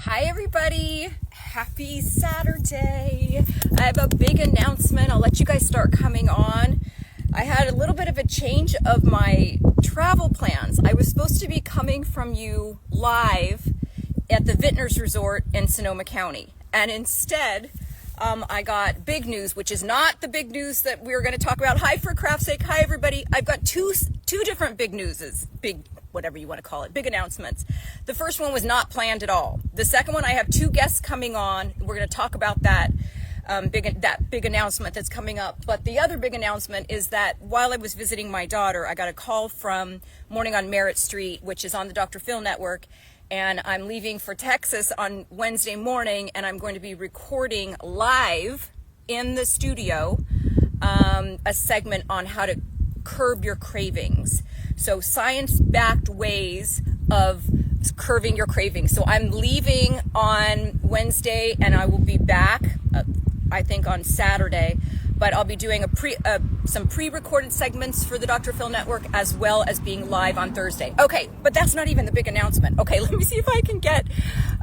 Hi everybody, happy Saturday. I have a big announcement. I'll let you guys start coming on. I had a little bit of a change of my travel plans. I was supposed to be coming from you live at the Vintners Resort in Sonoma County. And instead, I got big news, which is not the big news that we're going to talk about. Hi, for craft's sake. Hi, everybody. I've got two different big newses, big whatever you want to call it, big announcements. The first one was not planned at all. The second one, I have two guests coming on. We're going to talk about that big announcement that's coming up. But the other big announcement is that while I was visiting my daughter, I got a call from Morning on Merritt Street, which is on the Dr. Phil network. And I'm leaving for Texas on Wednesday morning, and I'm going to be recording live in the studio a segment on how to curb your cravings. So science-backed ways of curbing your cravings. So I'm leaving on Wednesday, and I will be back, I think, on Saturday. But I'll be doing some pre-recorded segments for the Dr. Phil Network, as well as being live on Thursday. Okay, but that's not even the big announcement. Okay, let me see if I can get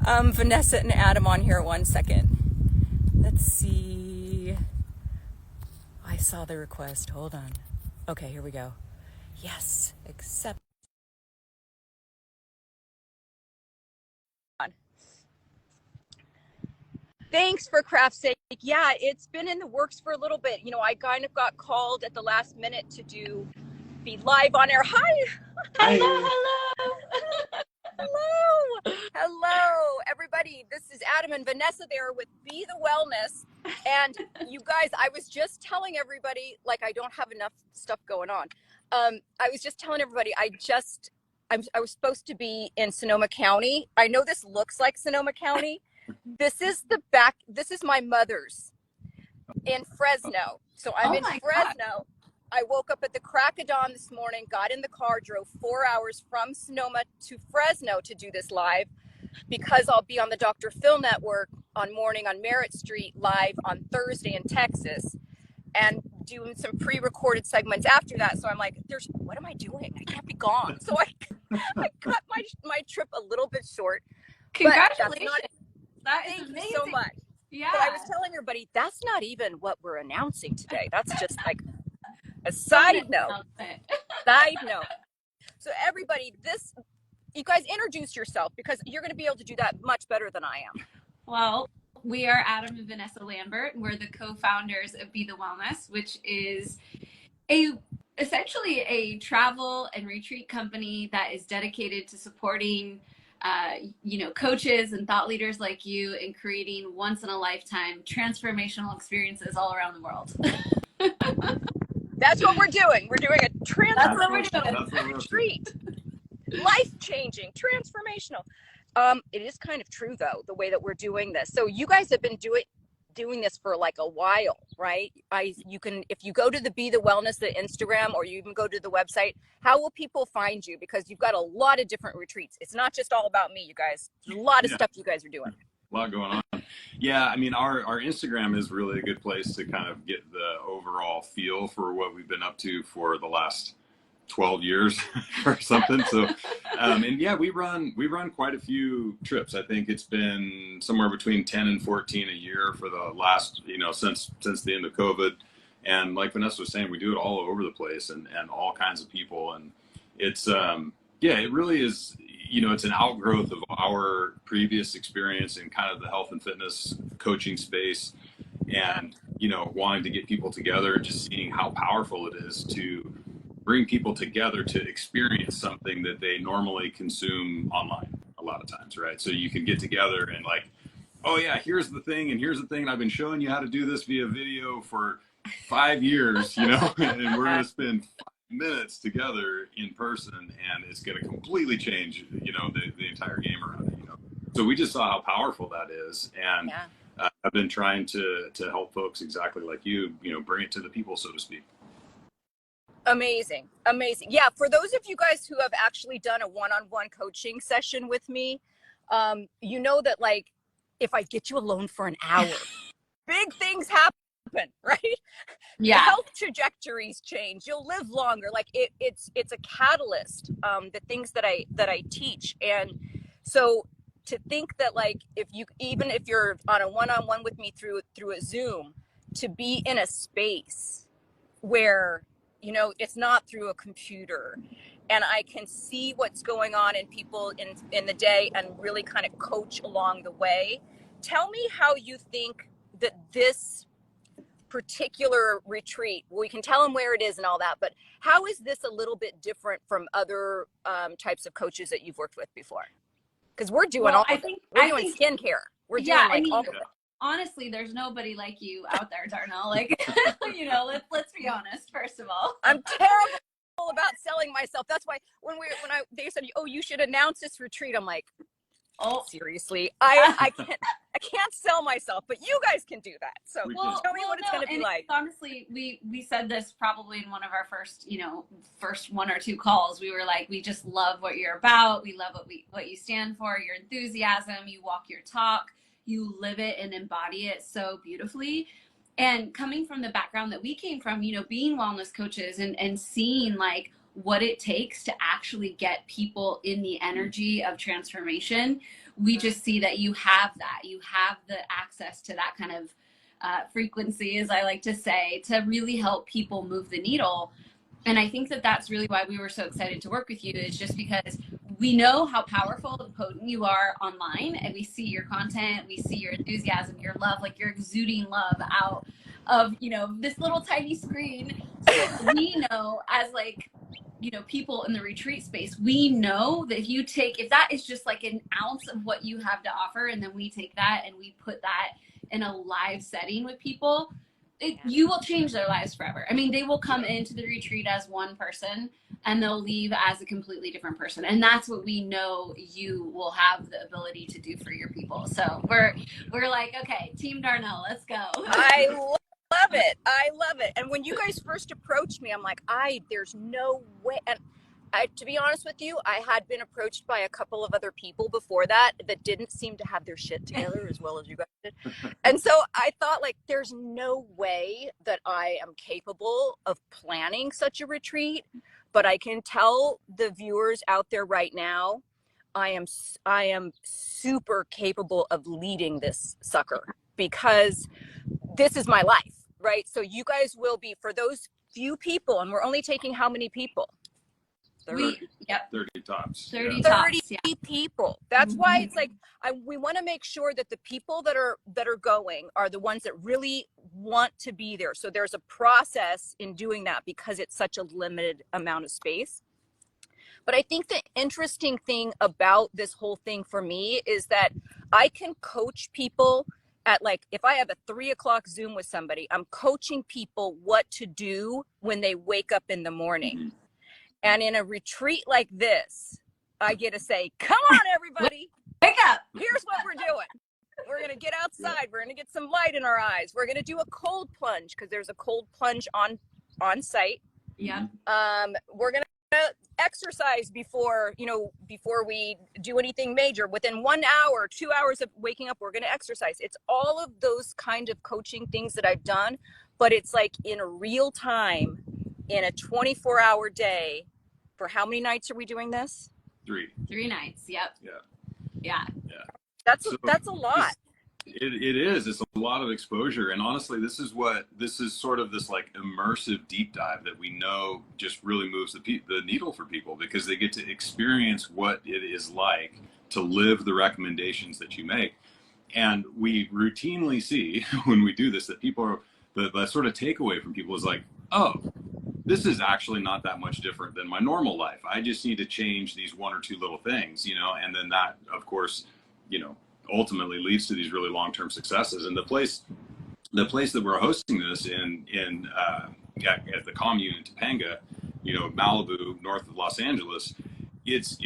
Vanessa and Adam on here 1 second. Let's see. I saw the request. Hold on. Okay, here we go. Yes, accept. Thanks, for craft's sake. Yeah, it's been in the works for a little bit. You know, I kind of got called at the last minute to be live on air. Hi. Hello, everybody. This is Adam and Vanessa there with Be the Wellness. And you guys, I was just telling everybody, like, I don't have enough stuff going on. I was just telling everybody, I was supposed to be in Sonoma County. I know this looks like Sonoma County. This is my mother's in Fresno. So I'm in Fresno. God. I woke up at the crack of dawn this morning, got in the car, drove 4 hours from Sonoma to Fresno to do this live, because I'll be on the Dr. Phil network on Morning on Merritt Street live on Thursday in Texas, and doing some pre-recorded segments after that. So I'm like, what am I doing? I can't be gone. So I cut my trip a little bit short. Congratulations. Thank you so much. Yeah. But I was telling everybody, that's not even what we're announcing today. That's just like a side note. So everybody, you guys introduce yourself, because you're going to be able to do that much better than I am. Well, we are Adam and Vanessa Lambert. We're the co-founders of Be the Wellness, which is essentially a travel and retreat company that is dedicated to supporting coaches and thought leaders like you in creating once-in-a-lifetime transformational experiences all around the world. That's what we're doing. We're doing a transformational retreat. Life-changing, transformational. It is kind of true, though, the way that we're doing this. So you guys have been doing this for like a while, right? If you go to the Be the Wellness, the Instagram, or you even go to the website, how will people find you? Because you've got a lot of different retreats. It's not just all about me, you guys. There's a lot of stuff you guys are doing. A lot going on. Yeah, I mean, our Instagram is really a good place to kind of get the overall feel for what we've been up to for the last 12 years or something. So, and yeah, we run quite a few trips. I think it's been somewhere between 10 and 14 a year for the last, since the end of COVID. And like Vanessa was saying, we do it all over the place and all kinds of people. And it's, it really is, it's an outgrowth of our previous experience in kind of the health and fitness coaching space, and, wanting to get people together and just seeing how powerful it is to bring people together to experience something that they normally consume online a lot of times, right? So you can get together and like, oh yeah, here's the thing, and here's the thing, and I've been showing you how to do this via video for 5 years, and we're going to spend 5 minutes together in person, and it's going to completely change, the entire game around it, So we just saw how powerful that is, and I've been trying to help folks exactly like you, bring it to the people, so to speak. Amazing. Yeah, for those of you guys who have actually done a one-on-one coaching session with me, you know that, like, if I get you alone for an hour, big things happen, right? Yeah. Health trajectories change. You'll live longer. Like it's a catalyst. The things that I teach, and so to think that like even if you're on a one-on-one with me through a Zoom, to be in a space where, you know, it's not through a computer and I can see what's going on in people in the day and really kind of coach along the way. Tell me how you think that this particular retreat, we can tell them where it is and all that, but how is this a little bit different from other types of coaches that you've worked with before? Because we're doing we're doing skincare. We're doing all of it. Honestly, there's nobody like you out there, Darnell. Like, you know, let's be honest. First of all, I'm terrible about selling myself. That's why when they said, "Oh, you should announce this retreat," I'm like, "Oh, seriously, I can't sell myself, but you guys can do that." So tell me what it's going to be like. Honestly, we said this probably in one of our first 1 or 2 calls. We were like, we just love what you're about. We love what you stand for. Your enthusiasm. You walk your talk. You live it and embody it so beautifully. And coming from the background that we came from, you know, being wellness coaches and seeing like what it takes to actually get people in the energy of transformation, we just see that you have the access to that kind of frequency, as I like to say, to really help people move the needle. And I think that that's really why we were so excited to work with you, is just because we know how powerful and potent you are online, and we see your content, we see your enthusiasm, your love, like you're exuding love out of, you know, this little tiny screen. So we know as like, you know, people in the retreat space, we know that if that is just like an ounce of what you have to offer, and then we take that and we put that in a live setting with people, you will change their lives forever. I mean, they will come into the retreat as one person and they'll leave as a completely different person. And that's what we know you will have the ability to do for your people. So we're like, okay, Team Darnell, let's go. I love it. I love it. And when you guys first approached me, I'm like, there's no way. And to be honest with you, I had been approached by a couple of other people before that didn't seem to have their shit together as well as you guys did. And so I thought, like, there's no way that I am capable of planning such a retreat. But I can tell the viewers out there right now, I am super capable of leading this sucker, because this is my life, right? So you guys will be, for those few people, and we're only taking how many people? 30 tops. 30 people. That's why it's like we want to make sure that the people that are going are the ones that really want to be there. So there's a process in doing that, because it's such a limited amount of space. But I think the interesting thing about this whole thing for me is that I can coach people at, like, if I have a 3:00 Zoom with somebody, I'm coaching people what to do when they wake up in the morning. Mm-hmm. And in a retreat like this, I get to say, come on, everybody, wake up. Here's what we're doing. We're going to get outside. We're going to get some light in our eyes. We're going to do a cold plunge, because there's a cold plunge on site. Yeah. We're going to exercise before we do anything major. Within 1 hour, 2 hours of waking up, we're going to exercise. It's all of those kind of coaching things that I've done, but it's like in a real time, in a 24-hour day. For how many nights are we doing this? 3 nights. Yep. Yeah. That's a lot. It is. It's a lot of exposure, and honestly, this is sort of this like immersive deep dive that we know just really moves the needle for people, because they get to experience what it is like to live the recommendations that you make. And we routinely see when we do this that people are the sort of takeaway from people is like, oh, this is actually not that much different than my normal life. I just need to change these 1 or 2 little things, and then that, of course, ultimately leads to these really long-term successes. And the place that we're hosting this in at the commune in Topanga, Malibu, north of Los Angeles, it's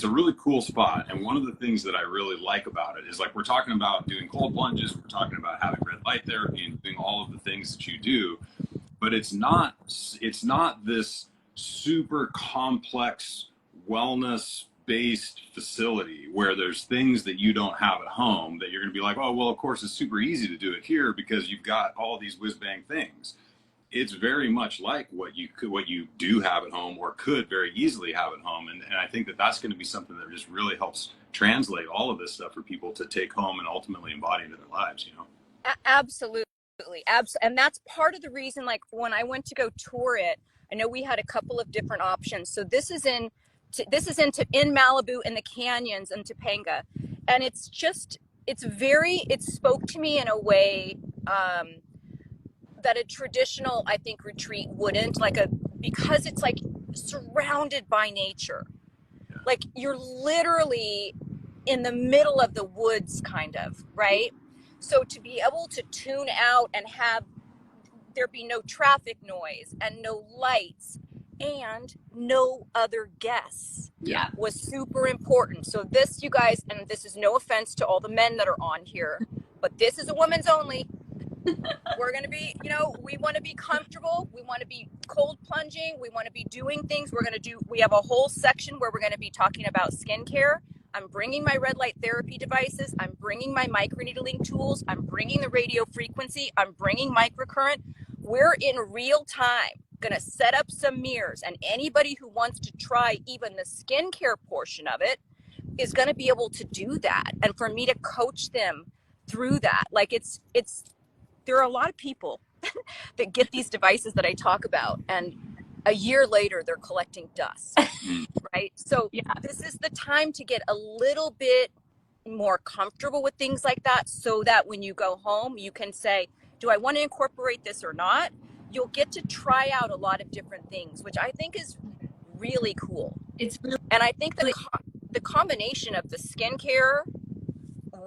a really cool spot. And one of the things that I really like about it is, like, we're talking about doing cold plunges, we're talking about having red light therapy and doing all of the things that you do. But it's not this super complex wellness-based facility where there's things that you don't have at home that you're going to be like, oh, well, of course, it's super easy to do it here because you've got all these whiz-bang things. it's very much like what you do have at home or could very easily have at home. And I think that that's going to be something that just really helps translate all of this stuff for people to take home and ultimately embody into their lives, you know? Absolutely. And that's part of the reason, like when I went to go tour it, I know we had a couple of different options. So this is in Malibu in the canyons in Topanga. And it spoke to me in a way, that a traditional, I think, retreat wouldn't, because it's like surrounded by nature. Yeah. Like you're literally in the middle of the woods, kind of, right? So to be able to tune out and have there be no traffic noise and no lights and no other guests, Yeah, was super important. So this, you guys, and this is no offense to all the men that are on here, but this is a women's only. We're going to be, we want to be comfortable. We want to be cold plunging. We want to be doing things. We have a whole section where we're going to be talking about skincare. I'm bringing my red light therapy devices. I'm bringing my microneedling tools. I'm bringing the radio frequency. I'm bringing microcurrent. We're in real time going to set up some mirrors, and anybody who wants to try even the skincare portion of it is going to be able to do that. And for me to coach them through that, there are a lot of people that get these devices that I talk about, and a year later they're collecting dust, right? So yeah, this is the time to get a little bit more comfortable with things like that, so that when you go home, you can say, do I want to incorporate this or not? You'll get to try out a lot of different things, which I think is really cool. it's really, And I think the combination of the skincare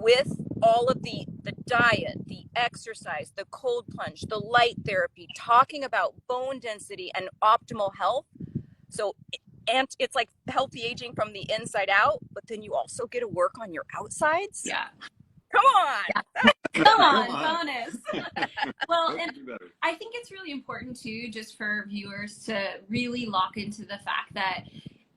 with all of the diet, the exercise, the cold plunge, the light therapy, talking about bone density and optimal health. So, and it's like healthy aging from the inside out, but then you also get to work on your outsides. yeah. Come on. Yeah. Come on, bonus. Well, and Better. I think it's really important too, just for viewers to really lock into the fact that,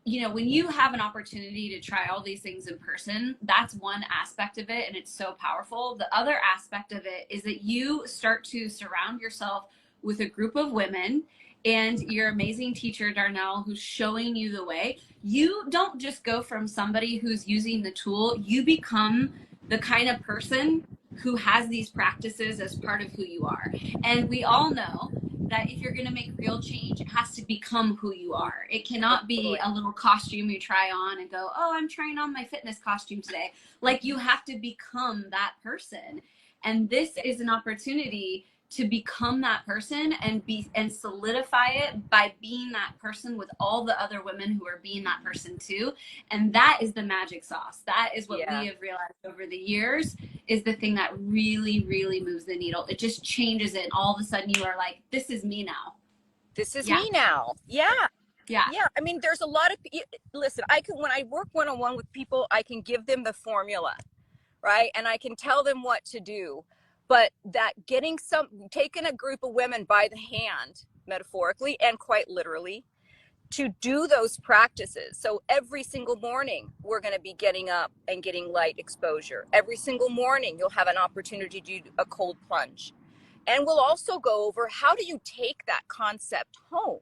when you have an opportunity to try all these things in person, that's one aspect of it, and it's so powerful. The other aspect of it is that you start to surround yourself with a group of women and your amazing teacher, Darnell, who's showing you the way. You don't just go from somebody who's using the tool, you become the kind of person who has these practices as part of who you are. And we all know that if you're going to make real change, it has to become who you are. It cannot be a little costume you try on and go, oh, I'm trying on my fitness costume today. Like, you have to become that person. And this is an opportunity to become that person and solidify it by being that person with all the other women who are being that person too. And that is the magic sauce. That is what we have realized over the years is the thing that really, really moves the needle. It just changes it. And all of a sudden you are like, this is me now. This is me now. Yeah. Yeah. Yeah. I mean, there's a lot of, listen, when I work one-on-one with people, I can give them the formula, right? And I can tell them what to do. But that taking a group of women by the hand, metaphorically and quite literally, to do those practices. So every single morning, we're going to be getting up and getting light exposure. Every single morning, you'll have an opportunity to do a cold plunge. And we'll also go over, how do you take that concept home,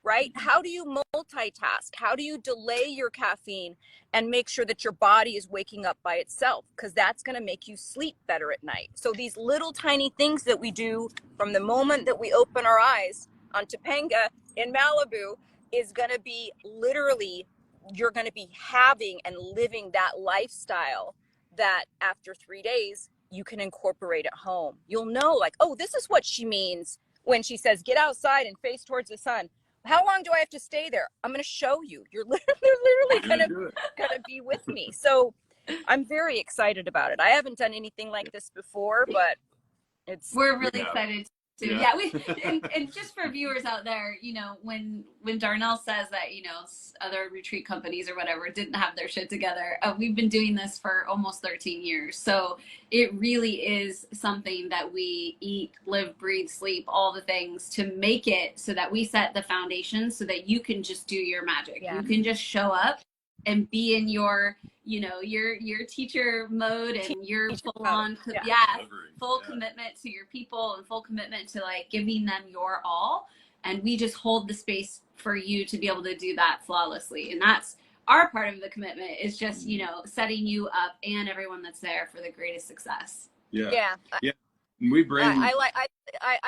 right? How do you multitask? How do you delay your caffeine and make sure that your body is waking up by itself? Because that's going to make you sleep better at night. So these little tiny things that we do from the moment that we open our eyes on Topanga in Malibu is going to be literally, you're going to be having and living that lifestyle that after 3 days, you can incorporate at home. You'll know, like, oh, this is what she means when she says, get outside and face towards the sun. How long do I have to stay there? I'm going to show you. You're literally going to be with me. So I'm very excited about it. I haven't done anything like this before, but we're really excited too. Yeah. And just for viewers out there, when Darnell says that, other retreat companies or whatever didn't have their shit together, we've been doing this for almost 13 years. So it really is something that we eat, live, breathe, sleep, all the things to make it so that we set the foundation so that you can just do your magic. Yeah. You can just show up and be in your, you know, your teacher mode and your full on, full commitment to your people and full commitment to like giving them your all. And we just hold the space for you to be able to do that flawlessly. And that's our part of the commitment, is just, you know, setting you up and everyone that's there for the greatest success. Yeah. We bring. I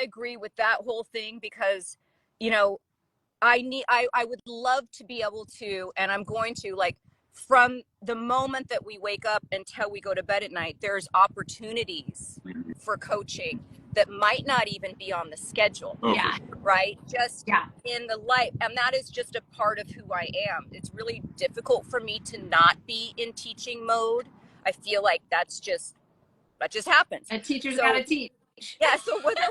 agree with that whole thing, because, you know, I would love to be able to, and I'm going to, like, from the moment that we wake up until we go to bed at night, there's opportunities for coaching that might not even be on the schedule. Right? Just in the life. And that is just a part of who I am. It's really difficult for me to not be in teaching mode. I feel like that just happens. A teacher's got to teach. Yeah, so whether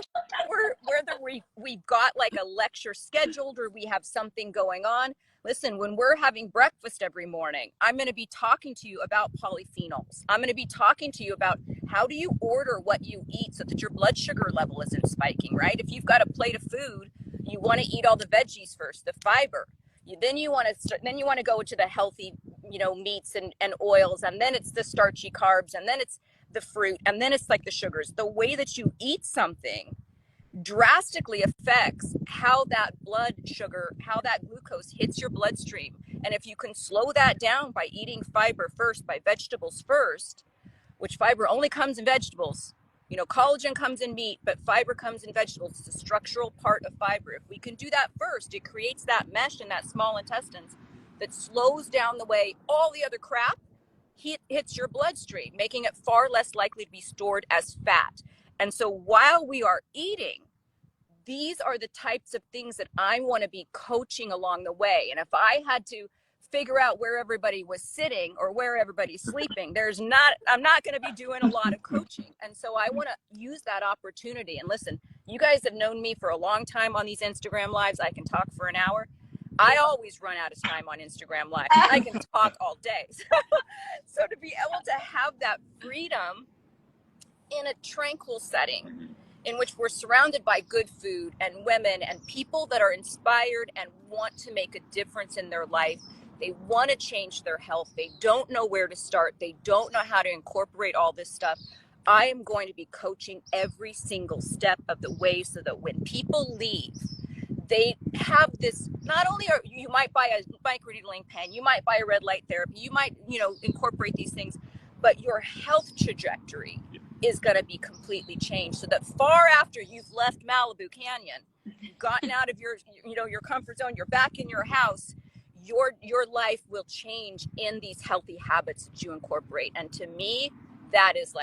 we've got like a lecture scheduled or we have something going on, listen, when we're having breakfast every morning, I'm going to be talking to you about polyphenols. I'm going to be talking to you about how do you order what you eat so that your blood sugar level isn't spiking, right? If you've got a plate of food, you want to eat all the veggies first, the fiber. Then you want to go to the healthy, you know, meats and oils, and then it's the starchy carbs, and then it's the fruit, and then it's like the sugars. The way that you eat something drastically affects how that blood sugar, how that glucose hits your bloodstream. And if you can slow that down by eating fiber first, by vegetables first, which fiber only comes in vegetables, you know, collagen comes in meat, but fiber comes in vegetables. It's a structural part of fiber. If we can do that first, it creates that mesh in that small intestines that slows down the way all the other crap hits your bloodstream, making it far less likely to be stored as fat. And so while we are eating, these are the types of things that I want to be coaching along the way. And if I had to figure out where everybody was sitting or where everybody's sleeping, I'm not going to be doing a lot of coaching. And so I want to use that opportunity. And listen, you guys have known me for a long time on these Instagram lives. I can talk for an hour. I always run out of time on Instagram Live. I can talk all day. So to be able to have that freedom in a tranquil setting in which we're surrounded by good food and women and people that are inspired and want to make a difference in their life. They want to change their health. They don't know where to start. They don't know how to incorporate all this stuff. I am going to be coaching every single step of the way so that when people leave, they have this, not only are you might buy a microneedling pen, you might buy a red light therapy, you might, you know, incorporate these things, but your health trajectory is going to be completely changed, so that far after you've left Malibu Canyon, you've gotten out of your, you know, your comfort zone, you're back in your house, your life will change in these healthy habits that you incorporate. And to me, that's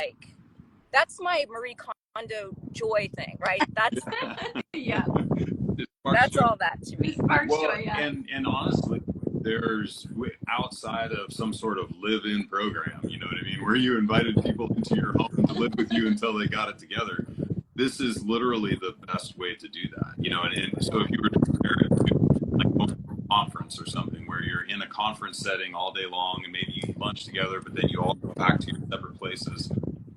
my Marie Kondo joy thing, right? That's that's all that to me. And honestly, there's outside of some sort of live-in program, you know what I mean, where you invited people into your home to live with you until they got it together. This is literally the best way to do that, you know. And so if you were to compare it to like a conference or something where you're in a conference setting all day long and maybe you eat lunch together, but then you all go back to your separate places.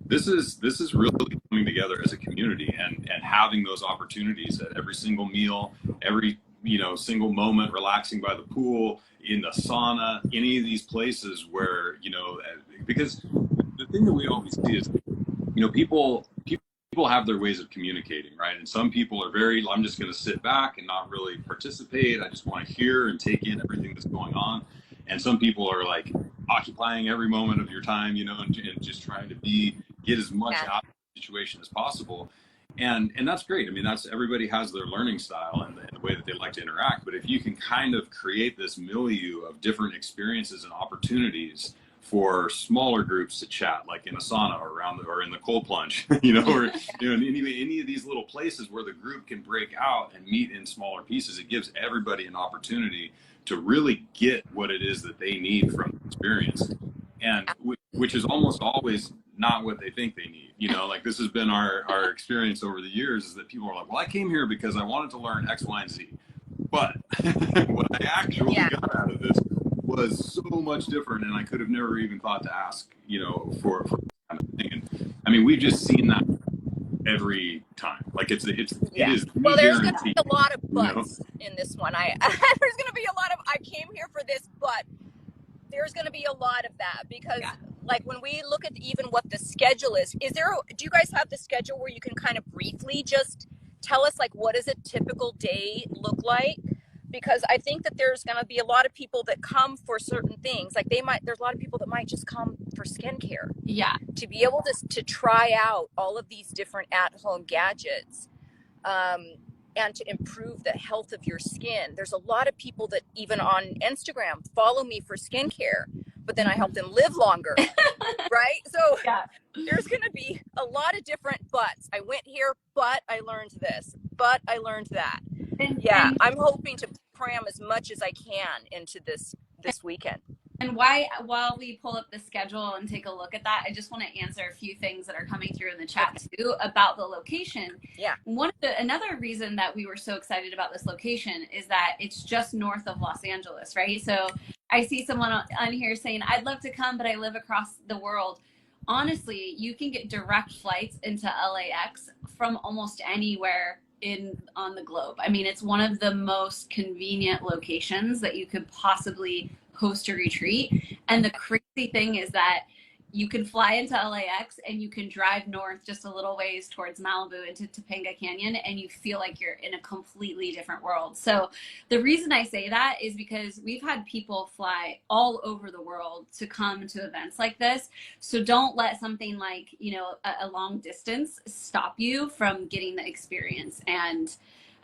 This is really coming together as a community and having those opportunities at every single meal, every, you know, single moment, relaxing by the pool, in the sauna, any of these places where, you know, because the thing that we always see is, you know, people have their ways of communicating, right? And some people are very, I'm just going to sit back and not really participate. I just want to hear and take in everything that's going on. And some people are like occupying every moment of your time, you know, and just trying to get as much out of the situation as possible. And that's great. I mean, everybody has their learning style and the way that they like to interact. But if you can kind of create this milieu of different experiences and opportunities for smaller groups to chat, like in a sauna or in the cold plunge, you know, or, you know, any of these little places where the group can break out and meet in smaller pieces, it gives everybody an opportunity to really get what it is that they need from the experience, and which is almost always not what they think they need. You know, like this has been our experience over the years, is that people are like, well, I came here because I wanted to learn X, Y, and Z. But what I actually got out of this was so much different, and I could have never even thought to ask, you know, for that kind of thing. And I mean, we've just seen that every time. Like it Yeah. is Well, me there's going to be guaranteed, a lot of you know? buts in this one. There's going to be a lot of, I came here for this, but there's going to be a lot of that because Yeah. like when we look at even what the schedule is there, do you guys have the schedule where you can kind of briefly just tell us like what does a typical day look like? Because I think that there's going to be a lot of people that come for certain things. Like there's a lot of people that might just come for skincare. Yeah. To be able to try out all of these different at-home gadgets, and to improve the health of your skin. There's a lot of people that even on Instagram follow me for skincare, but then I help them live longer, right? So Yeah. there's going to be a lot of different buts. I went here, but I learned this, but I learned that. And I'm hoping to cram as much as I can into this weekend. And while we pull up the schedule and take a look at that, I just want to answer a few things that are coming through in the chat too about the location. Yeah. Another reason that we were so excited about this location is that it's just north of Los Angeles, right? So I see someone on here saying, I'd love to come, but I live across the world. Honestly, you can get direct flights into LAX from almost anywhere on the globe. I mean, it's one of the most convenient locations that you could possibly host a retreat. And the crazy thing is that you can fly into LAX and you can drive north just a little ways towards Malibu into Topanga Canyon, and you feel like you're in a completely different world. So the reason I say that is because we've had people fly all over the world to come to events like this. So don't let something like, a long distance stop you from getting the experience. And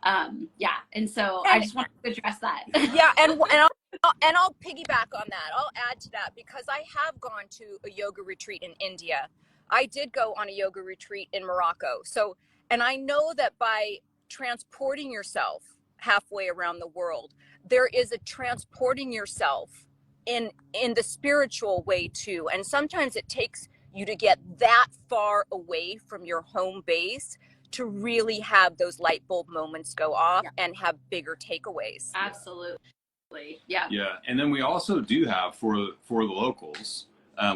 and so I just wanted to address that. Yeah, and I'll piggyback on that. I'll add to that because I have gone to a yoga retreat in India. I did go on a yoga retreat in Morocco. So, and I know that by transporting yourself halfway around the world, there is a transporting yourself in the spiritual way too. And sometimes it takes you to get that far away from your home base to really have those light bulb moments go off and have bigger takeaways. Absolutely. Yeah. Yeah, and then we also do have for the locals,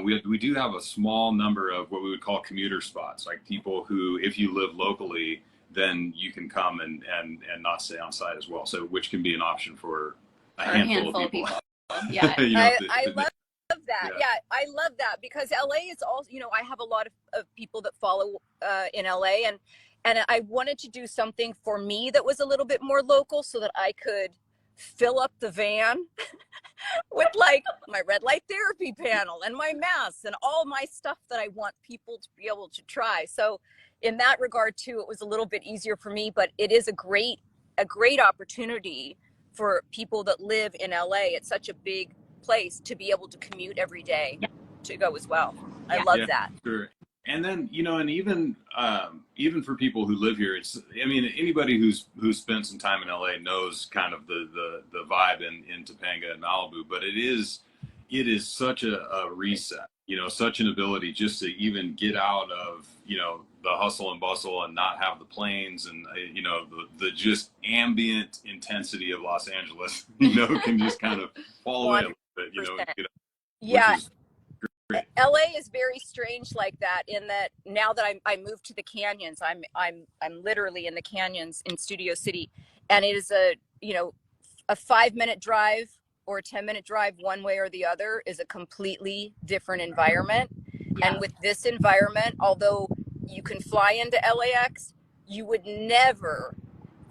we do have a small number of what we would call commuter spots, like people who, if you live locally, then you can come and not stay on site as well. So, which can be an option for a handful of people. Yeah, I love that. Yeah, I love that because LA is also, I have a lot of people that follow in LA, and I wanted to do something for me that was a little bit more local so that I could fill up the van with like my red light therapy panel and my masks and all my stuff that I want people to be able to try. So in that regard too, it was a little bit easier for me, but it is a great opportunity for people that live in LA. It's such a big place to be able to commute every day to go as well. I love that. Sure. And then, and even for people who live here, anybody who's spent some time in LA knows kind of the vibe in Topanga and Malibu, but it is such a reset, such an ability just to even get out of, the hustle and bustle and not have the planes and, the just ambient intensity of Los Angeles, can just kind of fall away a little bit, Yeah. LA is very strange like that in that now that I moved to the canyons, I'm literally in the canyons in Studio City, and it is a 5-minute drive or a 10-minute drive one way or the other is a completely different environment. And with this environment, although you can fly into LAX, you would never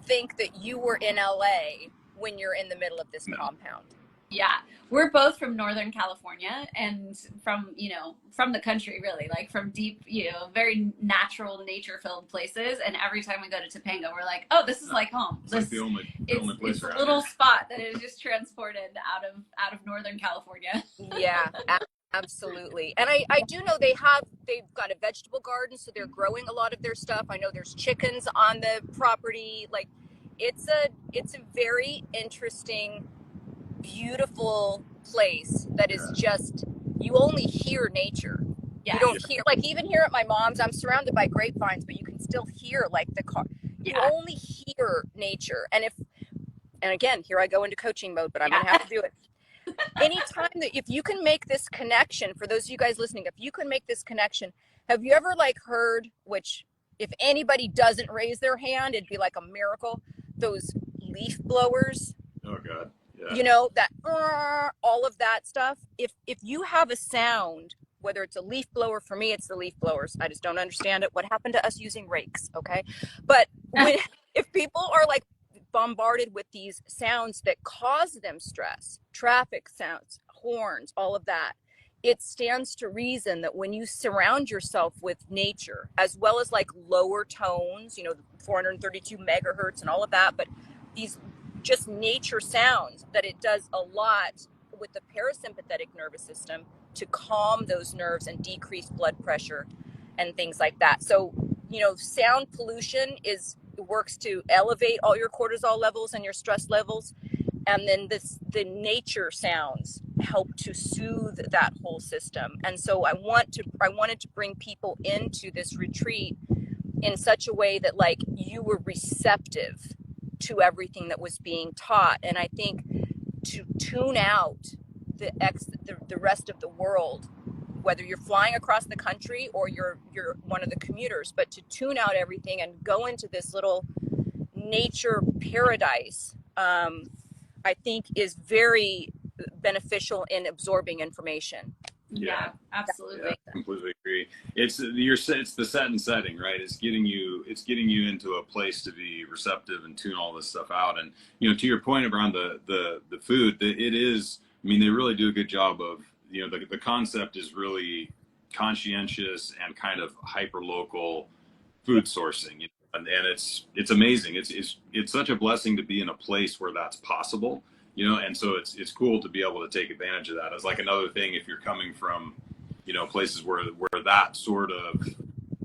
think that you were in LA when you're in the middle of this compound. Yeah, we're both from Northern California and from the country, really, like from deep, very natural, nature-filled places. And every time we go to Topanga, we're like, oh, this is like home. It's like the only place it's a around little here. spot that is just transported out of Northern California. Yeah, absolutely. And I do know they've got a vegetable garden, so they're growing a lot of their stuff. I know there's chickens on the property. Like it's a very interesting, beautiful place that is just, you only hear nature. You don't hear, like even here at my mom's, I'm surrounded by grapevines, but you can still hear like the car. You only hear nature. And again, here I go into coaching mode, but I'm going to have to do it. Anytime that, if you can make this connection, for those of you guys listening, if you can make this connection, have you ever heard, which if anybody doesn't raise their hand, it'd be like a miracle. Those leaf blowers. Oh God. Yeah. You know, that all of that stuff. If you have a sound, whether it's a leaf blower, for me it's the leaf blowers. I just don't understand it. What happened to us using rakes? Okay. But if people are like bombarded with these sounds that cause them stress, traffic sounds, horns, all of that, it stands to reason that when you surround yourself with nature, as well as like lower tones, you know, 432 megahertz and all of that, but these just nature sounds, that it does a lot with the parasympathetic nervous system to calm those nerves and decrease blood pressure and things like that. So, you know, sound pollution works to elevate all your cortisol levels and your stress levels. And then the nature sounds help to soothe that whole system. And so I wanted to bring people into this retreat in such a way that like you were receptive to everything that was being taught. And I think to tune out the rest of the world, whether you're flying across the country or you're one of the commuters, but to tune out everything and go into this little nature paradise, I think is very beneficial in absorbing information. Yeah, absolutely. Yeah, completely agree. It's the set and setting, right? It's getting you into a place to be receptive and tune all this stuff out. And you know, to your point around the food, it is. I mean, they really do a good job of, you know, the concept is really conscientious and kind of hyper local food sourcing, you know, and it's amazing. It's such a blessing to be in a place where that's possible. You know, and so it's cool to be able to take advantage of that. As like another thing, if you're coming from, you know, places where that sort of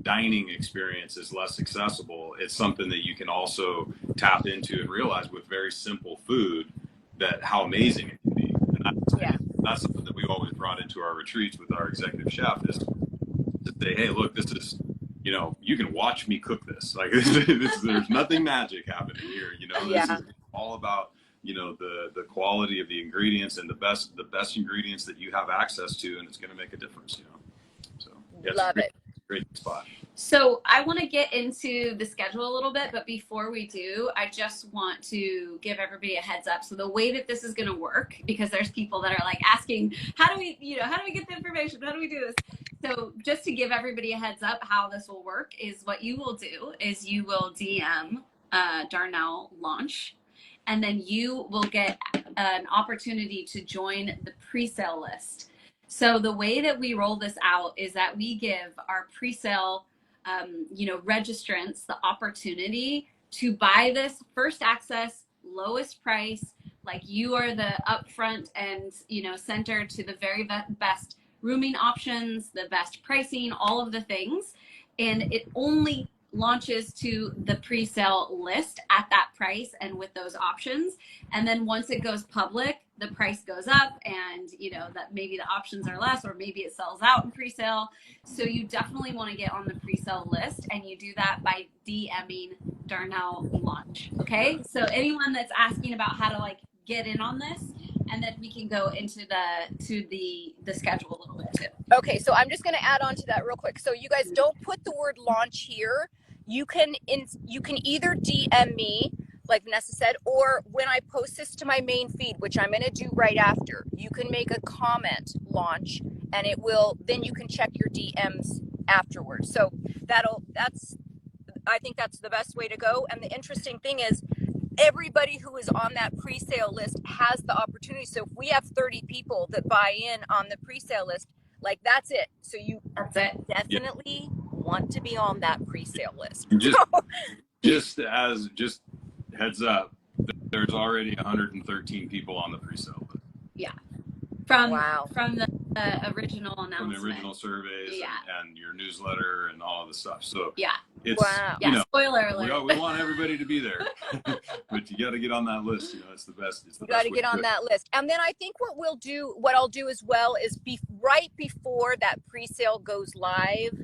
dining experience is less accessible, it's something that you can also tap into and realize with very simple food that how amazing it can be. And that's something that we've always brought into our retreats with our executive chef, is to say, hey, look, this is, you know, you can watch me cook this. Like there's nothing magic happening here. You know, this is all about, you know, the quality of the ingredients and the best ingredients that you have access to, and it's going to make a difference, you know. So yeah, love it. Great spot. So I want to get into the schedule a little bit, but before we do, I just want to give everybody a heads up. So the way that this is going to work, because there's people that are like asking, how do we get the information? How do we do this? So just to give everybody a heads up, how this will work is what you will do is you will DM Darnell Launch, and then you will get an opportunity to join the pre-sale list. So the way that we roll this out is that we give our pre-sale, registrants the opportunity to buy this first access, lowest price. Like, you are the upfront and, you know, center to the very best rooming options, the best pricing, all of the things. And it only launches to the pre-sale list at that price and with those options. And then once it goes public, the price goes up, and you know that maybe the options are less, or maybe it sells out in pre-sale. So you definitely want to get on the pre-sale list, and you do that by DMing Darnell Launch. Okay, so anyone that's asking about how to like get in on this, and then we can go into the schedule a little bit too. Okay, so I'm just going to add on to that real quick. So you guys don't put the word launch here. You can either DM me, like Vanessa said, or when I post this to my main feed, which I'm going to do right after, you can make a comment, launch, and then you can check your DMs afterwards. So I think that's the best way to go. And the interesting thing is, everybody who is on that pre-sale list has the opportunity. So if we have 30 people that buy in on the pre-sale list, like, that's it. So you definitely want to be on that pre-sale list. Just heads up, there's already 113 people on the pre-sale list. Yeah. From the original announcement. From the original surveys and your newsletter and all of the stuff. So it's, you know, spoiler alert. We want everybody to be there, but you got to get on that list. You know, it's the best. You got to get on that list. And then I think what I'll do as well is right before that pre-sale goes live,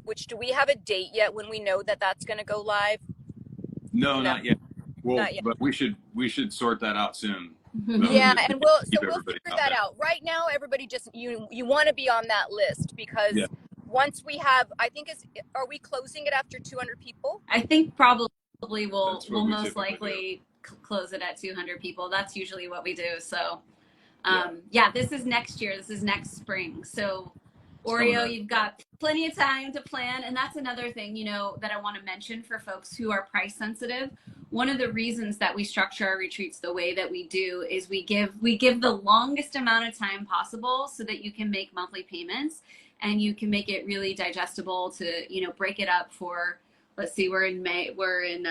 which, do we have a date yet when we know that that's going to go live? No, not yet. Well, not yet. But we should sort that out soon. Yeah, and we'll figure that out. Right now, everybody just you want to be on that list, because once we have, I think are we closing it after 200 people? I think probably we'll we most likely close it at 200 people. That's usually what we do. So yeah, this is next year. This is next spring. So Oreo, you've got plenty of time to plan. And that's another thing, you know, that I want to mention for folks who are price sensitive. One of the reasons that we structure our retreats the way that we do is we give the longest amount of time possible so that you can make monthly payments and you can make it really digestible to, you know, break it up for, let's see, we're in May, we're in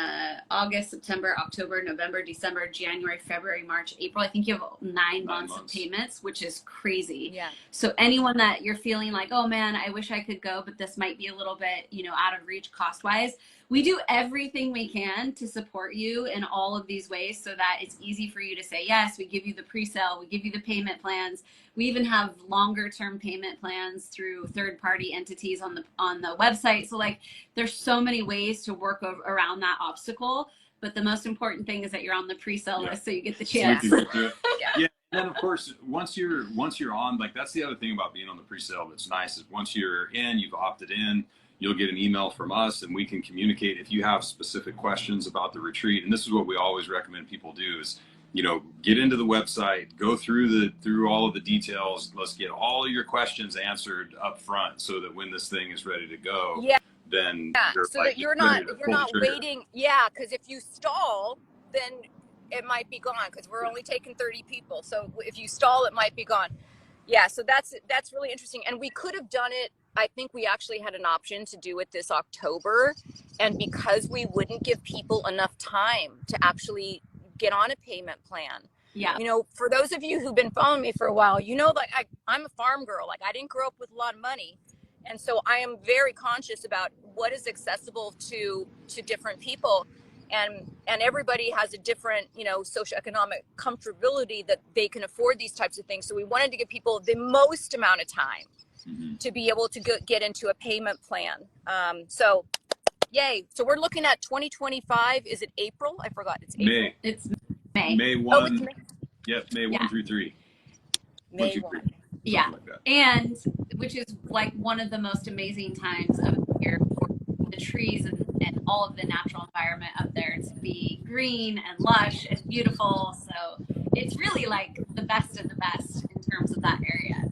August, September, October, November, December, January, February, March, April. I think you have 9 months of payments, which is crazy. Yeah. So anyone that you're feeling like, oh man, I wish I could go, but this might be a little bit, you know, out of reach cost wise, we do everything we can to support you in all of these ways so that it's easy for you to say yes. We give you the pre-sale, we give you the payment plans. We even have longer term payment plans through third-party entities on the website. So like there's so many ways to work around that obstacle, but the most important thing is that you're on the pre-sale list so you get the chance. Yeah. And then of course, once you're on, like that's the other thing about being on the pre-sale that's nice is once you're in, you've opted in, you'll get an email from us and we can communicate if you have specific questions about the retreat. And this is what we always recommend people do is, you know, get into the website, go through all of the details. Let's get all of your questions answered up front so that when this thing is ready to go, then that you're not waiting. Yeah. Cause if you stall, then it might be gone because we're only taking 30 people. So if you stall, it might be gone. Yeah. So that's really interesting. And we could have done it. I think we actually had an option to do it this October. And because we wouldn't give people enough time to actually get on a payment plan. Yeah. You know, for those of you who've been following me for a while, you know, like I'm a farm girl. Like I didn't grow up with a lot of money. And so I am very conscious about what is accessible to different people. And everybody has a different, you know, socioeconomic comfortability that they can afford these types of things. So we wanted to give people the most amount of time to be able to get into a payment plan. So yay. So we're looking at 2025. Is it April? I forgot. It's April. May. It's May. May 1. Oh, it's May. Yep. May 1 through 3. May 1. Yeah. Like that. And which is like one of the most amazing times of the year for the trees and all of the natural environment up there to be green and lush and beautiful. So it's really like the best of the best in terms of that area.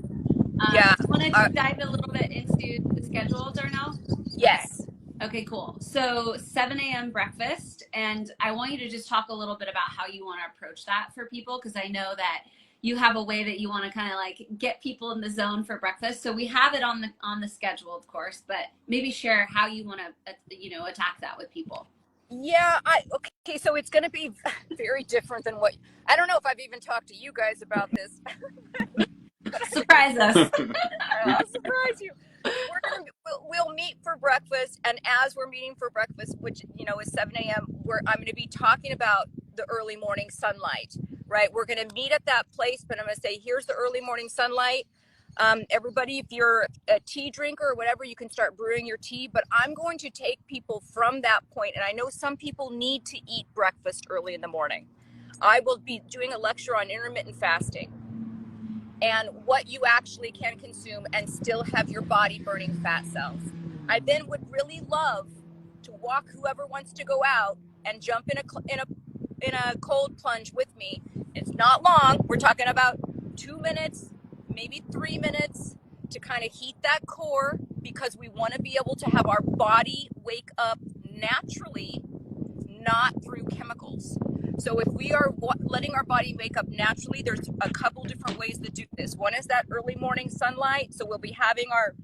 Yeah. Do you want to dive a little bit into the schedule, Darnell? Yes. Okay, cool. So 7 a.m. breakfast, and I want you to just talk a little bit about how you want to approach that for people, because I know that you have a way that you want to kind of like get people in the zone for breakfast. So we have it on the schedule, of course, but maybe share how you want to, you know, attack that with people. Yeah. Okay. So it's going to be very different than what, I don't know if I've even talked to you guys about this. Surprise us. I'll surprise you. We'll meet for breakfast, and as we're meeting for breakfast, which you know is 7 a.m., I'm going to be talking about the early morning sunlight. Right, we're going to meet at that place, but I'm going to say, here's the early morning sunlight. Everybody, if you're a tea drinker or whatever, you can start brewing your tea. But I'm going to take people from that point, and I know some people need to eat breakfast early in the morning. I will be doing a lecture on intermittent fasting and what you actually can consume and still have your body burning fat cells. I then would really love to walk whoever wants to go out and jump in a cold plunge with me. It's not long. We're talking about 2 minutes, maybe 3 minutes to kind of heat that core, because we want to be able to have our body wake up naturally, not through chemicals. So if we are letting our body wake up naturally, there's a couple different ways to do this. One is that early morning sunlight. So we'll be having our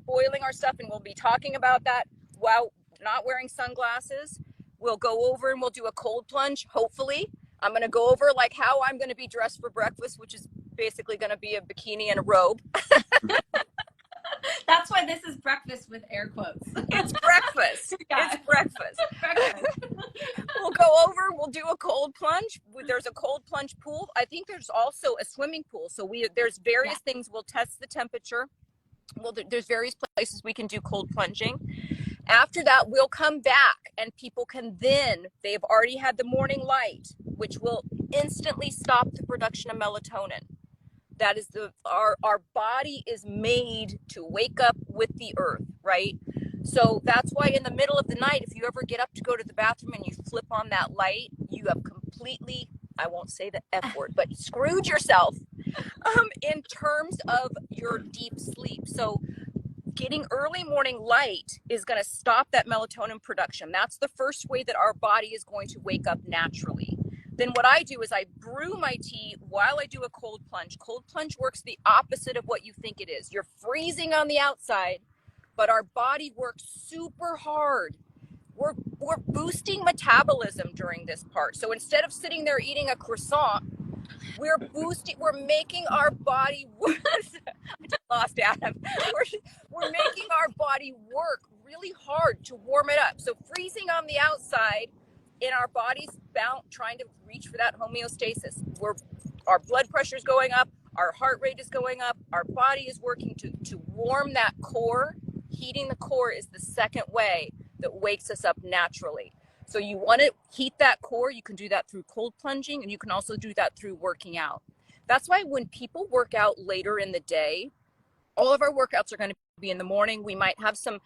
boiling our stuff, and we'll be talking about that while not wearing sunglasses. We'll go over and we'll do a cold plunge. Hopefully, I'm going to go over like how I'm going to be dressed for breakfast, which is basically going to be a bikini and a robe. That's why this is breakfast with air quotes. It's breakfast. Yeah. It's breakfast. We'll go over, we'll do a cold plunge. There's a cold plunge pool. I think there's also a swimming pool. So there's various things. We'll test the temperature. Well, there's various places we can do cold plunging. After that, we'll come back, and people can then, they've already had the morning light, which will instantly stop the production of melatonin. That is our body is made to wake up with the earth, right? So that's why in the middle of the night, if you ever get up to go to the bathroom and you flip on that light, you have completely, I won't say the F word, but screwed yourself in terms of your deep sleep. So getting early morning light is going to stop that melatonin production. That's the first way that our body is going to wake up naturally. Then what I do is I brew my tea while I do a cold plunge. Cold plunge works the opposite of what you think it is. You're freezing on the outside, but our body works super hard. We're boosting metabolism during this part. So instead of sitting there eating a croissant, we're making our body work. I just lost Adam. We're making our body work really hard to warm it up. So freezing on the outside, in our bodies trying to reach for that homeostasis. Our blood pressure is going up, our heart rate is going up, our body is working to warm that core. Heating the core is the second way that wakes us up naturally. So you want to heat that core. You can do that through cold plunging, and you can also do that through working out. That's why when people work out later in the day, all of our workouts are going to be in the morning. We might have some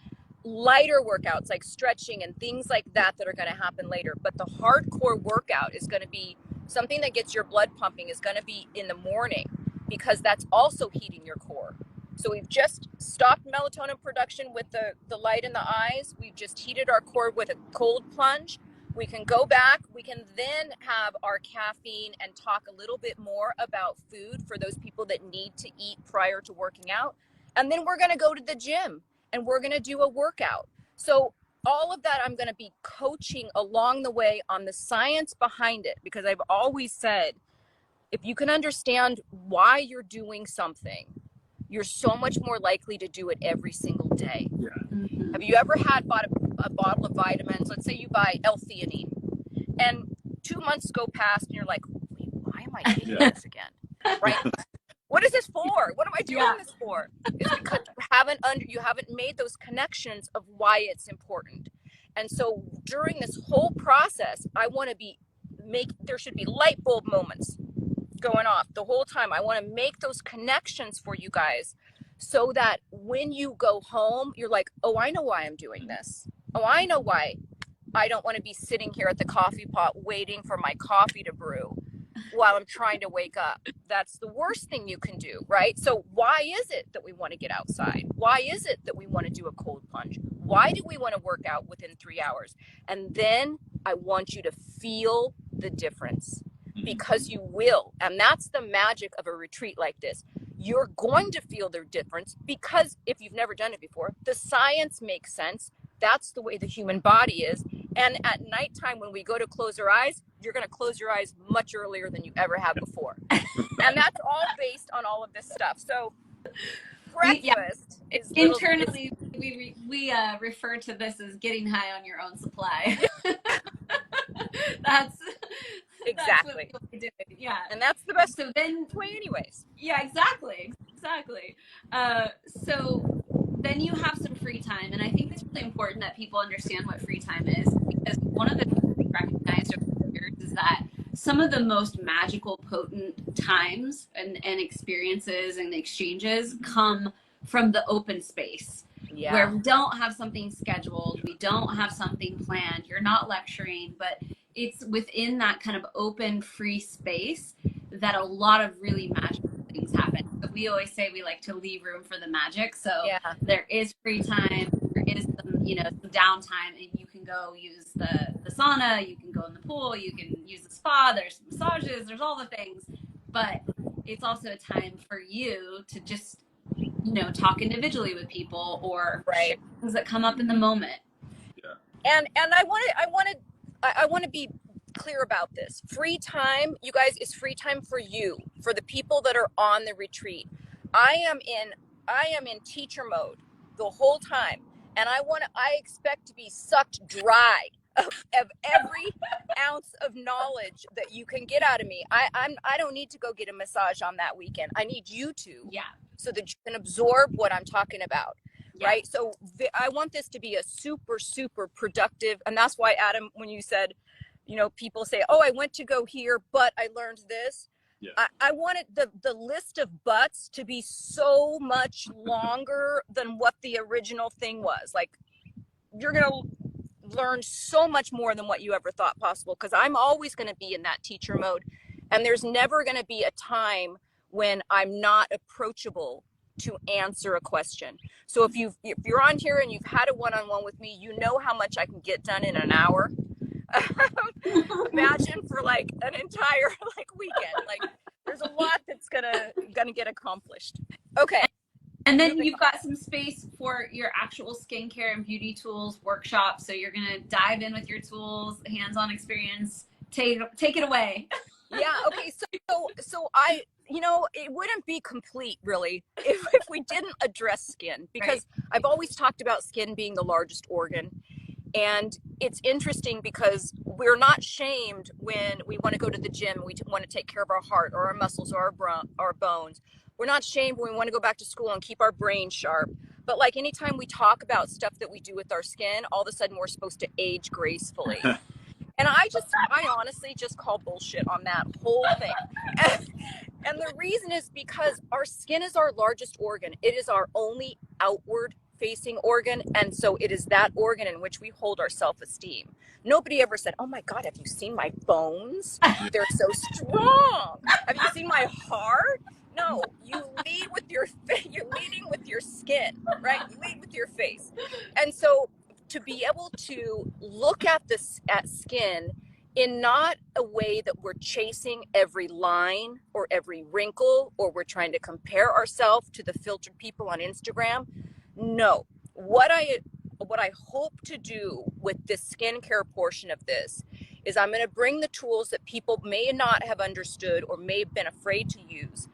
lighter workouts like stretching and things like that are going to happen later. But the hardcore workout is going to be something that gets your blood pumping, is going to be in the morning, because that's also heating your core. So we've just stopped melatonin production with the light in the eyes. We've just heated our core with a cold plunge. We can go back. We can then have our caffeine and talk a little bit more about food for those people that need to eat prior to working out. And then we're going to go to the gym and we're going to do a workout. So all of that, I'm going to be coaching along the way on the science behind it, because I've always said, if you can understand why you're doing something, you're so much more likely to do it every single day. Yeah. Mm-hmm. Have you ever bought a bottle of vitamins? Let's say you buy L-theanine, and 2 months go past and you're like, wait, why am I taking this again? Right? What is this for? What am I doing this for? It's because you haven't made those connections of why it's important. And so during this whole process, I want to there should be light bulb moments going off the whole time. I want to make those connections for you guys so that when you go home, you're like, oh, I know why I'm doing this. Oh, I know why I don't want to be sitting here at the coffee pot waiting for my coffee to brew while I'm trying to wake up. That's the worst thing you can do, right? So why is it that we want to get outside? Why is it that we want to do a cold plunge? Why do we want to work out within 3 hours? And then I want you to feel the difference, because you will. And that's the magic of a retreat like this. You're going to feel the difference, because if you've never done it before, the science makes sense. That's the way the human body is. And at nighttime, when we go to close our eyes, you're going to close your eyes much earlier than you ever have before. And that's all based on all of this stuff. So breakfast is internally, we refer to this as getting high on your own supply. That's exactly what we do. Yeah. And that's the best so then way anyways. Yeah, exactly. So then you have some free time, and I think it's really important that people understand what free time is, because one of the things we recognized over the years is that some of the most magical, potent times and experiences and exchanges come from the open space. Yeah. Where we don't have something scheduled, we don't have something planned, you're not lecturing, but it's within that kind of open, free space that a lot of really magical things happen. So we always say we like to leave room for the magic. So there is free time, there is some, some downtime, and you can go use the sauna, you can go in the pool, you can use the spa, there's massages, there's all the things. But it's also a time for you to just, talk individually with people, or share things that come up in the moment. Yeah. And I want to be clear about this. Free time, you guys, is free time for you, for the people that are on the retreat. I am in teacher mode the whole time, and I expect to be sucked dry of every ounce of knowledge that you can get out of me. I don't need to go get a massage on that weekend. I need you to, so that you can absorb what I'm talking about. Right. So I want this to be a super, super productive. And that's why, Adam, when you said, people say, oh, I went to go here, but I learned this. Yeah. I wanted the list of buts to be so much longer than what the original thing was. Like, you're going to learn so much more than what you ever thought possible, because I'm always going to be in that teacher mode. And there's never going to be a time when I'm not approachable to answer a question. So if you're on here and you've had a one-on-one with me, you know how much I can get done in an hour. Imagine for like an entire like weekend. Like, there's a lot that's gonna get accomplished. Okay. And then you've got some space for your actual skincare and beauty tools workshop. So you're going to dive in with your tools, hands-on experience. Take it away. Yeah. Okay. So I, it wouldn't be complete really if we didn't address skin, because Right. I've always talked about skin being the largest organ. And it's interesting because we're not shamed when we want to go to the gym and we want to take care of our heart or our muscles or our bones. We're not shamed when we want to go back to school and keep our brain sharp. But like, anytime we talk about stuff that we do with our skin, all of a sudden we're supposed to age gracefully. And I honestly just call bullshit on that whole thing. And the reason is because our skin is our largest organ. It is our only outward facing organ. And so it is that organ in which we hold our self-esteem. Nobody ever said, oh my God, have you seen my bones? They're so strong. Have you seen my heart? No, you're leading with your skin, right? You lead with your face. And so to be able to look at skin in not a way that we're chasing every line or every wrinkle, or we're trying to compare ourselves to the filtered people on Instagram. No, what I hope to do with this skincare portion of this is I'm going to bring the tools that people may not have understood or may have been afraid to use.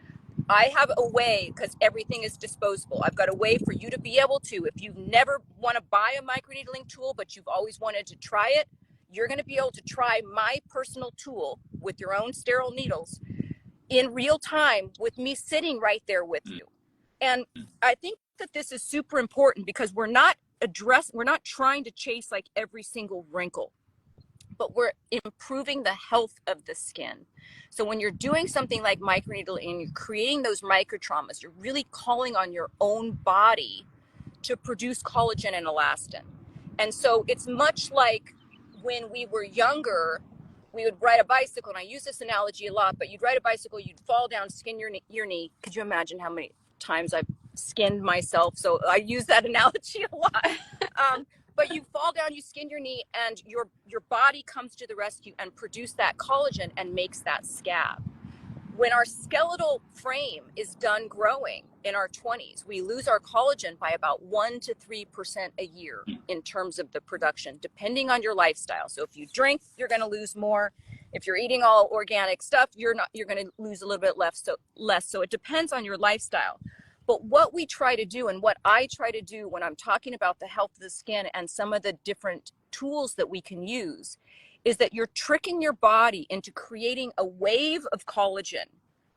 I have a way, because everything is disposable. I've got a way for you to be able to, if you never want to buy a microneedling tool, but you've always wanted to try it, you're going to be able to try my personal tool with your own sterile needles in real time with me sitting right there with you. And I think that this is super important because we're not trying to chase like every single wrinkle, but we're improving the health of the skin. So when you're doing something like microneedling and you're creating those microtraumas, you're really calling on your own body to produce collagen and elastin. And so it's much like when we were younger, we would ride a bicycle, and I use this analogy a lot, but you'd ride a bicycle, you'd fall down, skin your knee. Could you imagine how many times I've skinned myself? So I use that analogy a lot. But you fall down, you skin your knee, and your body comes to the rescue and produce that collagen and makes that scab. When our skeletal frame is done growing in our 20s, we lose our collagen by about 1 to 3% a year in terms of the production, depending on your lifestyle. So if you drink, you're going to lose more. If you're eating all organic stuff, you're going to lose a little bit less. So it depends on your lifestyle. But what we try to do, and what I try to do when I'm talking about the health of the skin and some of the different tools that we can use, is that you're tricking your body into creating a wave of collagen,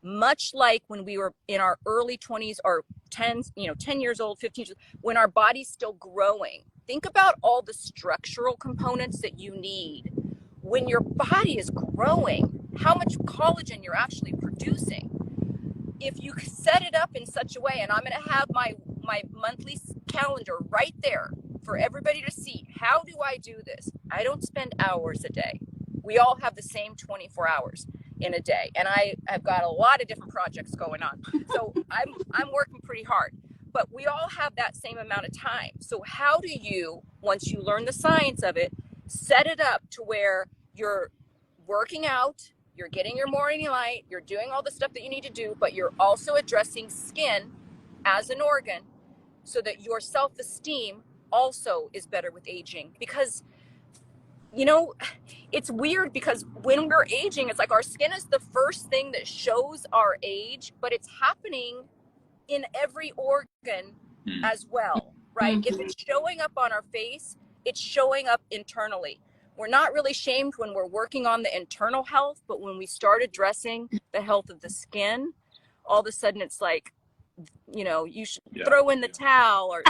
much like when we were in our early 20s or 10 years old, 15 years old, when our body's still growing. Think about all the structural components that you need when your body is growing, how much collagen you're actually producing. If you set it up in such a way, and I'm going to have my monthly calendar right there for everybody to see, how do I do this? I don't spend hours a day. We all have the same 24 hours in a day, and I have got a lot of different projects going on. So I'm working pretty hard, but we all have that same amount of time. So how do you, once you learn the science of it, set it up to where you're working out, you're getting your morning light, you're doing all the stuff that you need to do, but you're also addressing skin as an organ so that your self-esteem also is better with aging? Because, it's weird because when we're aging, it's like our skin is the first thing that shows our age, but it's happening in every organ as well, right? If it's showing up on our face, it's showing up internally. We're not really shamed when we're working on the internal health, but when we start addressing the health of the skin, all of a sudden it's like, you should throw in the towel, or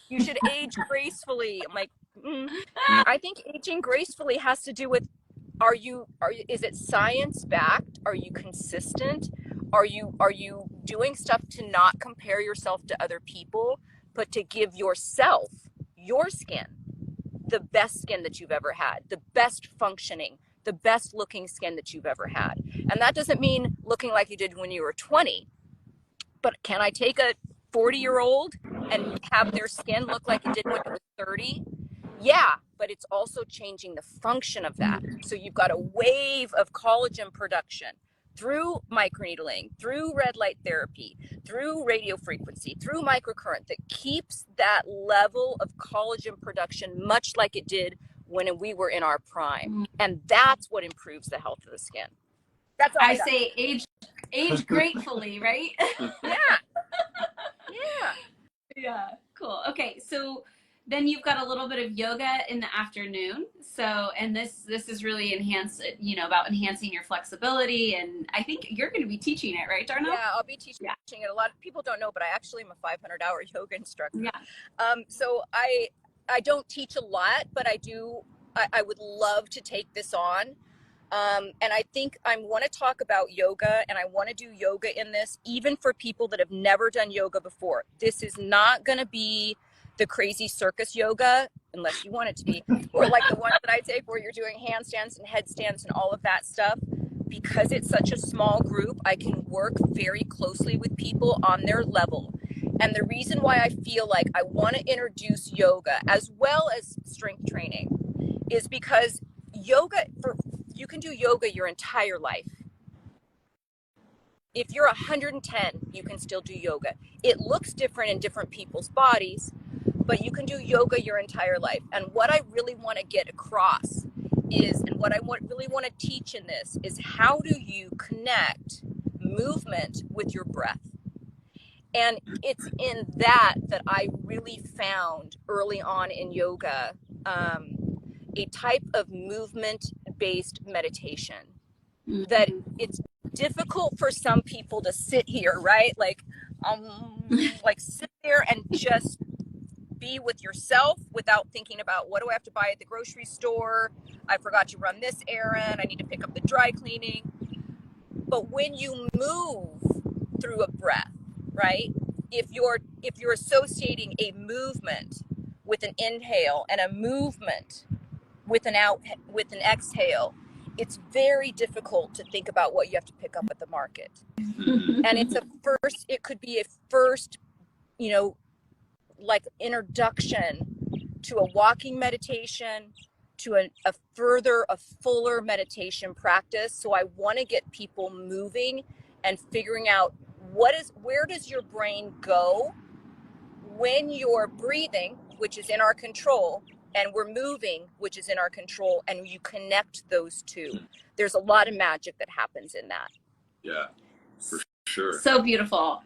you should age gracefully. I'm like, I think aging gracefully has to do with is it science backed? Are you consistent? Are you doing stuff to not compare yourself to other people, but to give yourself, your skin, the best skin that you've ever had, the best functioning, the best looking skin that you've ever had? And that doesn't mean looking like you did when you were 20, but can I take a 40-year-old and have their skin look like it did when it was 30? Yeah, but it's also changing the function of that. So you've got a wave of collagen production through microneedling, through red light therapy, through radio frequency, through microcurrent that keeps that level of collagen production much like it did when we were in our prime. And that's what improves the health of the skin. That's all I say age gratefully, right? Yeah. Yeah. Yeah, cool. Okay, so then you've got a little bit of yoga in the afternoon. So, and this is really about enhancing your flexibility. And I think you're going to be teaching it, right, Darnell? Yeah, I'll be teaching it. A lot of people don't know, but I actually am a 500-hour yoga instructor. Yeah. So I don't teach a lot, but I would love to take this on. And I think I want to talk about yoga, and I want to do yoga in this, even for people that have never done yoga before. This is not going to be the crazy circus yoga, unless you want it to be, or like the ones that I take where you're doing handstands and headstands and all of that stuff. Because it's such a small group, I can work very closely with people on their level. And the reason why I feel like I want to introduce yoga as well as strength training is because you can do yoga your entire life. If you're 110, you can still do yoga. It looks different in different people's bodies, but you can do yoga your entire life. And what I really want to get across is, and what I really want to teach in this is, how do you connect movement with your breath? And it's in that I really found early on in yoga a type of movement-based meditation that it's difficult for some people to sit here, right? Like sit there and just be with yourself without thinking about, what do I have to buy at the grocery store? I forgot to run this errand. I need to pick up the dry cleaning. But when you move through a breath, right? If you're associating a movement with an inhale and a movement with an exhale, it's very difficult to think about what you have to pick up at the market. And it could be a first, like introduction to a walking meditation, to a fuller meditation practice. So I want to get people moving and figuring out where does your brain go when you're breathing, which is in our control, and we're moving, which is in our control, and you connect those two. There's a lot of magic that happens in that. Yeah, for sure. So beautiful.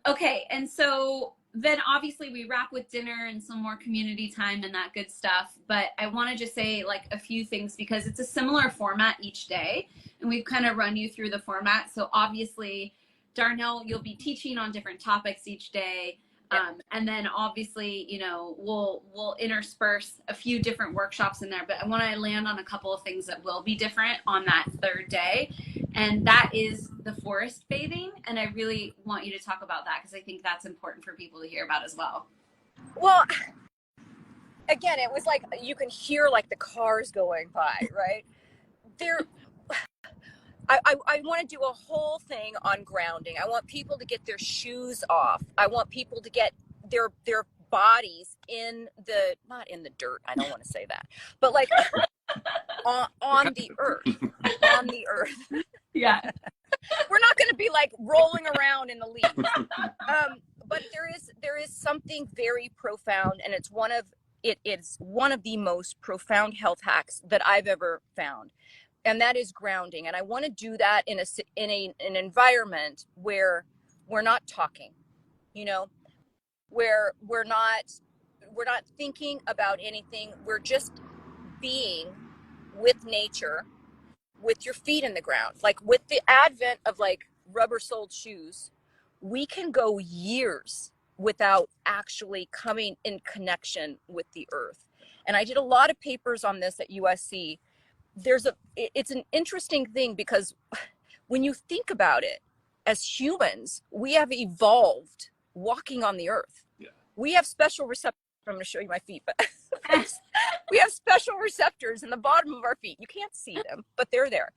Okay, and so then obviously we wrap with dinner and some more community time and that good stuff. But I want to just say like a few things, because it's a similar format each day, and we've kind of run you through the format. So obviously, Darnell, you'll be teaching on different topics each day. And then obviously, we'll intersperse a few different workshops in there, but I want to land on a couple of things that will be different on that third day. And that is the forest bathing. And I really want you to talk about that, because I think that's important for people to hear about as well. Well, again, it was like, you can hear like the cars going by, right? I want to do a whole thing on grounding. I want people to get their shoes off. I want people to get their bodies not in the dirt. I don't want to say that, but like on the earth, on the earth. Yeah. We're not going to be like rolling around in the leaves. But there is something very profound, and it's one of the most profound health hacks that I've ever found. And that is grounding. And I want to do that in an environment where we're not talking, where we're not thinking about anything. We're just being with nature, with your feet in the ground. Like, with the advent of like rubber-soled shoes, we can go years without actually coming in connection with the earth. And I did a lot of papers on this at USC, it's an interesting thing, because when you think about it, as humans, we have evolved walking on the earth. Yeah. We have special receptors. I'm going to show you my feet, but we have special receptors in the bottom of our feet. You can't see them, but they're there,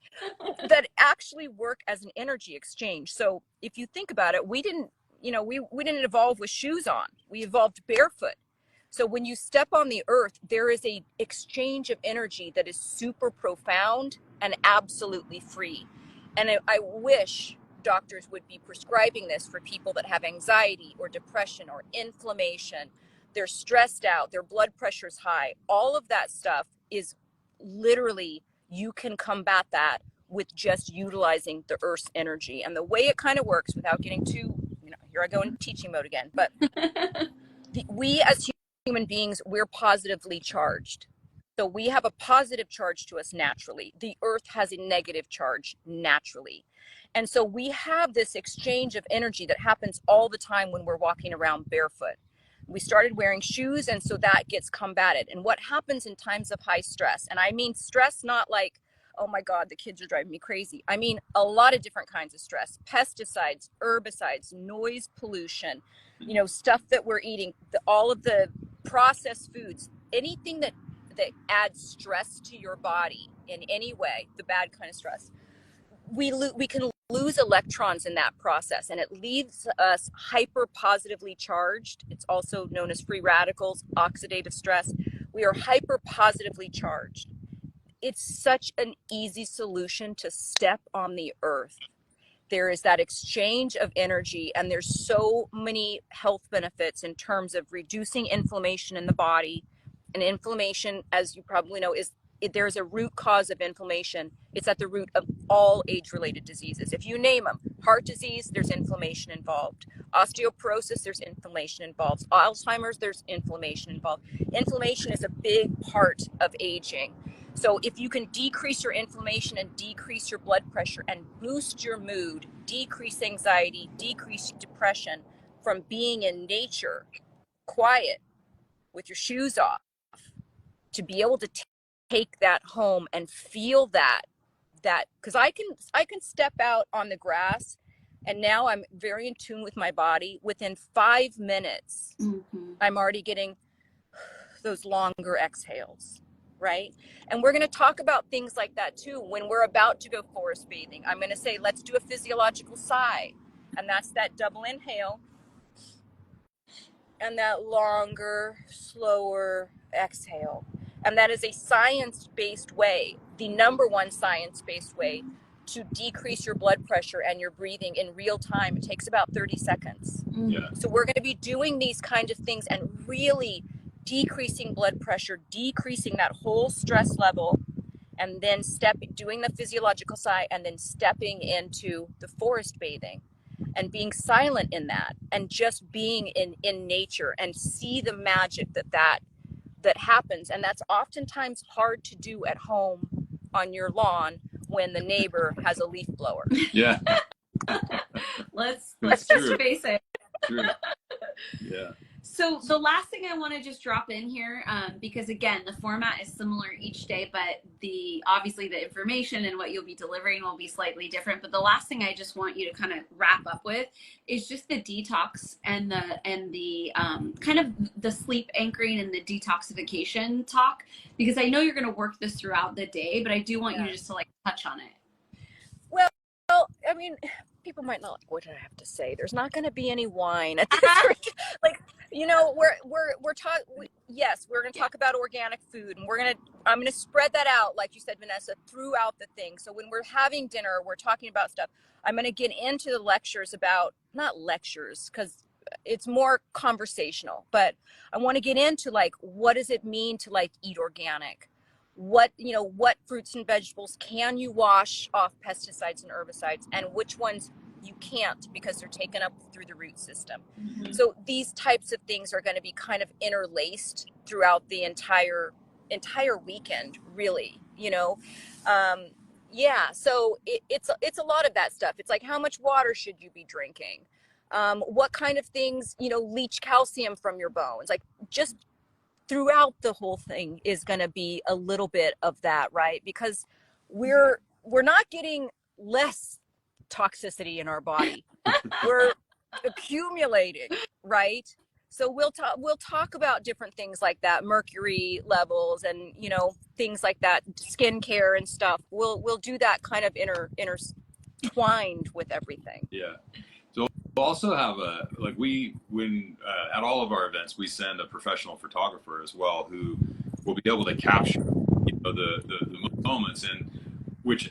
that actually work as an energy exchange. So if you think about it, we didn't evolve with shoes on. We evolved barefoot. So when you step on the earth, there is a exchange of energy that is super profound and absolutely free. And I wish doctors would be prescribing this for people that have anxiety or depression or inflammation. They're stressed out, their blood pressure's high. All of that stuff is literally, you can combat that with just utilizing the earth's energy. And the way it kind of works, without getting too, here I go in teaching mode again, but we as human beings, we're positively charged. So we have a positive charge to us naturally. The earth has a negative charge naturally. And so we have this exchange of energy that happens all the time when we're walking around barefoot. We started wearing shoes, and so that gets combated. And what happens in times of high stress, and I mean stress not like, oh my God, the kids are driving me crazy. I mean a lot of different kinds of stress: pesticides, herbicides, noise pollution, stuff that we're eating, all of the processed foods, anything that adds stress to your body in any way, the bad kind of stress, we can lose electrons in that process, and it leaves us hyper positively charged. It's also known as free radicals, oxidative stress. We are hyper positively charged. It's such an easy solution to step on the earth. There is that exchange of energy, and there's so many health benefits in terms of reducing inflammation in the body. And inflammation, as you probably know, there's a root cause of inflammation. It's at the root of all age-related diseases. If you name them, heart disease, there's inflammation involved. Osteoporosis, there's inflammation involved. Alzheimer's, there's inflammation involved. Inflammation is a big part of aging. So if you can decrease your inflammation and decrease your blood pressure and boost your mood, decrease anxiety, decrease depression from being in nature, quiet, with your shoes off, to be able to take that home and feel that because I can step out on the grass, and now I'm very in tune with my body. Within 5 minutes, I'm already getting those longer exhales, right? And we're going to talk about things like that too when we're about to go forest bathing. I'm going to say, let's do a physiological sigh, and that's that double inhale and that longer, slower exhale. And that is a science-based way, the number one science-based way to decrease your blood pressure and your breathing in real time. It takes about 30 seconds. Yeah. So we're going to be doing these kinds of things and really decreasing blood pressure, decreasing that whole stress level, and then doing the physiological sigh, and then stepping into the forest bathing and being silent in that, and just being in nature, and see the magic that happens. And that's oftentimes hard to do at home on your lawn when the neighbor has a leaf blower. Yeah. let's That's just true. face it. True. Yeah. So the last thing I want to just drop in here, because again, the format is similar each day, but obviously the information and what you'll be delivering will be slightly different. But the last thing I just want you to kind of wrap up with is just the detox and the kind of the sleep anchoring and the detoxification talk, because I know you're going to work this throughout the day, but I do want you just to touch on it. Well, I mean, people might not like, what did I have to say? There's not going to be any wine at this yes, we're going to talk about organic food, and I'm going to spread that out, like you said, Vanessa, throughout the thing. So when we're having dinner, we're talking about stuff. I'm going to get into the lectures about, not lectures, because it's more conversational, but I want to get into what does it mean to eat organic? What fruits and vegetables can you wash off pesticides and herbicides, and which ones you can't because they're taken up through the root system. Mm-hmm. So these types of things are going to be kind of interlaced throughout the entire weekend, really, so it's a lot of that stuff. It's like, how much water should you be drinking? What kind of things, leach calcium from your bones? Just throughout the whole thing is going to be a little bit of that, right? Because we're not getting less toxicity in our body. We're accumulating, right? So we'll talk about different things like that, mercury levels and, you know, things like that, skincare and stuff. We'll do that kind of intertwined with everything. Yeah. So we'll also have when at all of our events, we send a professional photographer as well who will be able to capture, you know, the moments, and which,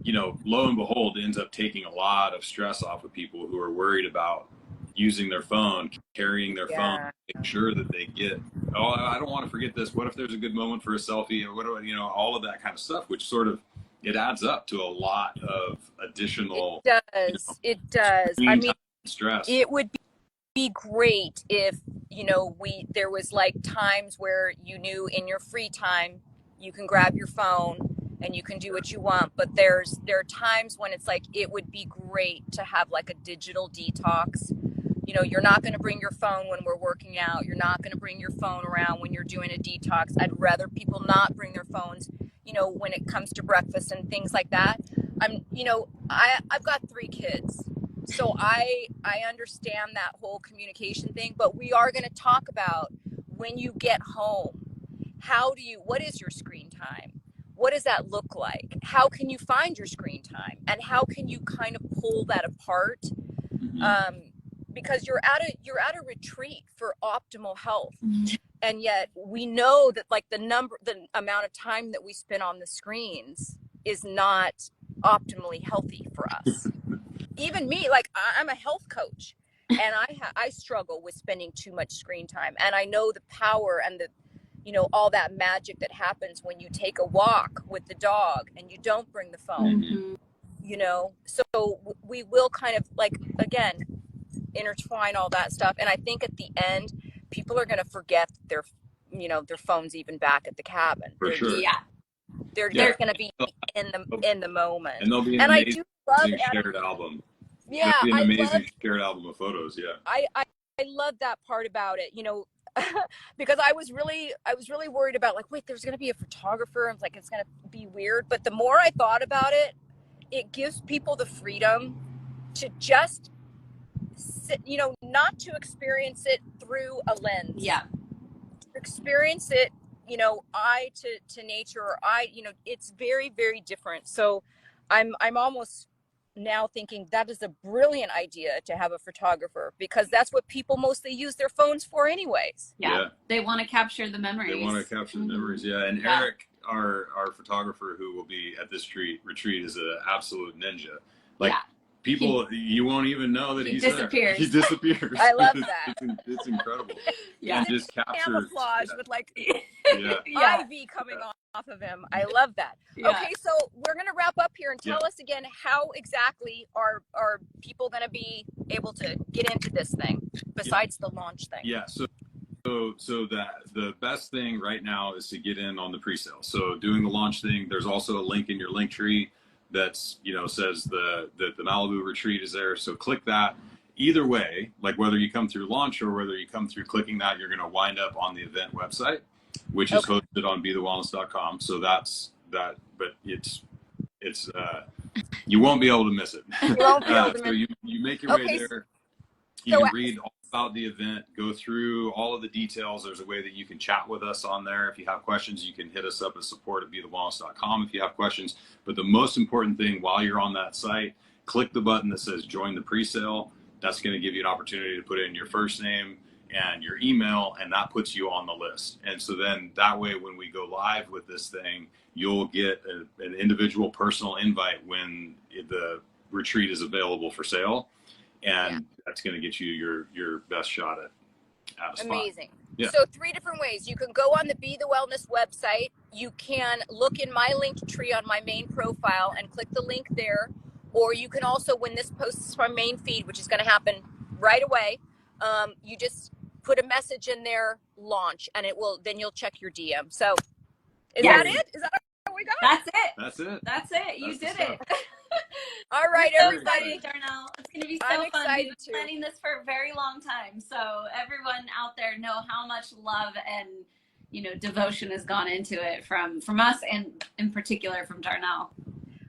you know, lo and behold, ends up taking a lot of stress off of people who are worried about using their phone, carrying their phone, make sure that they get, oh, I don't want to forget this. What if there's a good moment for a selfie? Or what do I, you know, all of that kind of stuff, which sort of, it adds up to a lot of additional. It does. You know, it does. I mean, stress. It would be great if, you know, there was like times where you knew in your free time you can grab your phone and you can do what you want, but there are times when it's like it would be great to have like a digital detox. You know, you're not going to bring your phone when we're working out. You're not going to bring your phone around when you're doing a detox. I'd rather people not bring their phones, you know, when it comes to breakfast and things like that. You know, I've got 3 kids. So I understand that whole communication thing, but we are going to talk about when you get home, what is your screen time? What does that look like? How can you find your screen time? And how can you kind of pull that apart? Because you're at a retreat for optimal health. And yet we know that like the amount of time that we spend on the screens is not optimally healthy for us. Even me, like I'm a health coach, and I struggle with spending too much screen time. And I know the power and the, you know, all that magic that happens when you take a walk with the dog and you don't bring the phone, you know? So we will kind of like, again, intertwine all that stuff. And I think at the end, people are going to forget their phones even back at the cabin. For sure. Yeah. They're going to be in the moment. And there'll be an amazing shared album. Yeah. There'll be an amazing shared album of photos. Yeah. I love that part about it, you know, because I was really worried about like, wait, there's going to be a photographer. I was like, it's going to be weird. But the more I thought about it, it gives people the freedom to just sit, you know, not to experience it through a lens. Yeah. To experience it, you know, eye to nature, or you know, it's very, very different. So I'm almost now thinking that is a brilliant idea to have a photographer, because that's what people mostly use their phones for anyways. Yeah. They want to capture the memories. They want to capture the memories. Yeah. And Eric, our photographer who will be at this retreat is an absolute ninja. Like, people, you won't even know that he's disappears. There. He disappears. I love that. It's incredible. Yeah. And just captures camouflage with like IV coming off of him. I love that. Yeah. Okay, so we're gonna wrap up here and tell us again, how exactly are people gonna be able to get into this thing besides the launch thing? Yeah. So that the best thing right now is to get in on the pre-sale. So doing the launch thing, there's also a link in your link tree that's, you know, says that the Malibu retreat is there. So click that. Either way, like whether you come through launch or whether you come through clicking that, you're going to wind up on the event website, which is hosted on bethewellness.com. So that's that, but it's you won't be able to miss it. You won't be able to so you make your way there. You can read all about the event, go through all of the details. There's a way that you can chat with us on there. If you have questions, you can hit us up at support@bethewellness.com if you have questions. But the most important thing while you're on that site, click the button that says join the pre-sale. That's going to give you an opportunity to put in your first name and your email, and that puts you on the list. And so then that way, when we go live with this thing, you'll get an individual personal invite when the retreat is available for sale. And that's going to get you your best shot at a spot. Amazing. Yeah. So 3 different ways. You can go on the Be the Wellness website. You can look in my link tree on my main profile and click the link there. Or you can also, when this posts from main feed, which is going to happen right away, you just put a message in there, launch, and then you'll check your DM. So is that it? Is that all we got? That's it. That's it. That's it. You did it. All right, everybody. Darnell. It's going to be so I'm fun. excited We've been planning this for a very long time. So everyone out there know how much love and devotion has gone into it from us, and in particular from Darnell.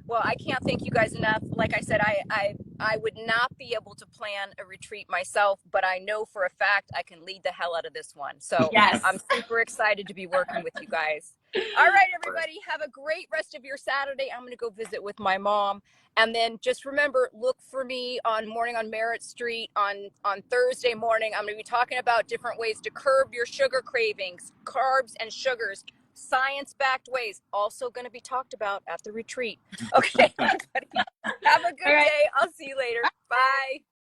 Well, I can't thank you guys enough. Like I said, I would not be able to plan a retreat myself, but I know for a fact I can lead the hell out of this one. So Yes. I'm super excited to be working with you guys. All right, everybody, have a great rest of your Saturday. I'm going to go visit with my mom. And then just remember, look for me on Morning on Merritt Street on Thursday morning. I'm going to be talking about different ways to curb your sugar cravings, carbs and sugars. Science-backed ways also going to be talked about at the retreat. Okay, everybody, have a good day. I'll see you later. Bye.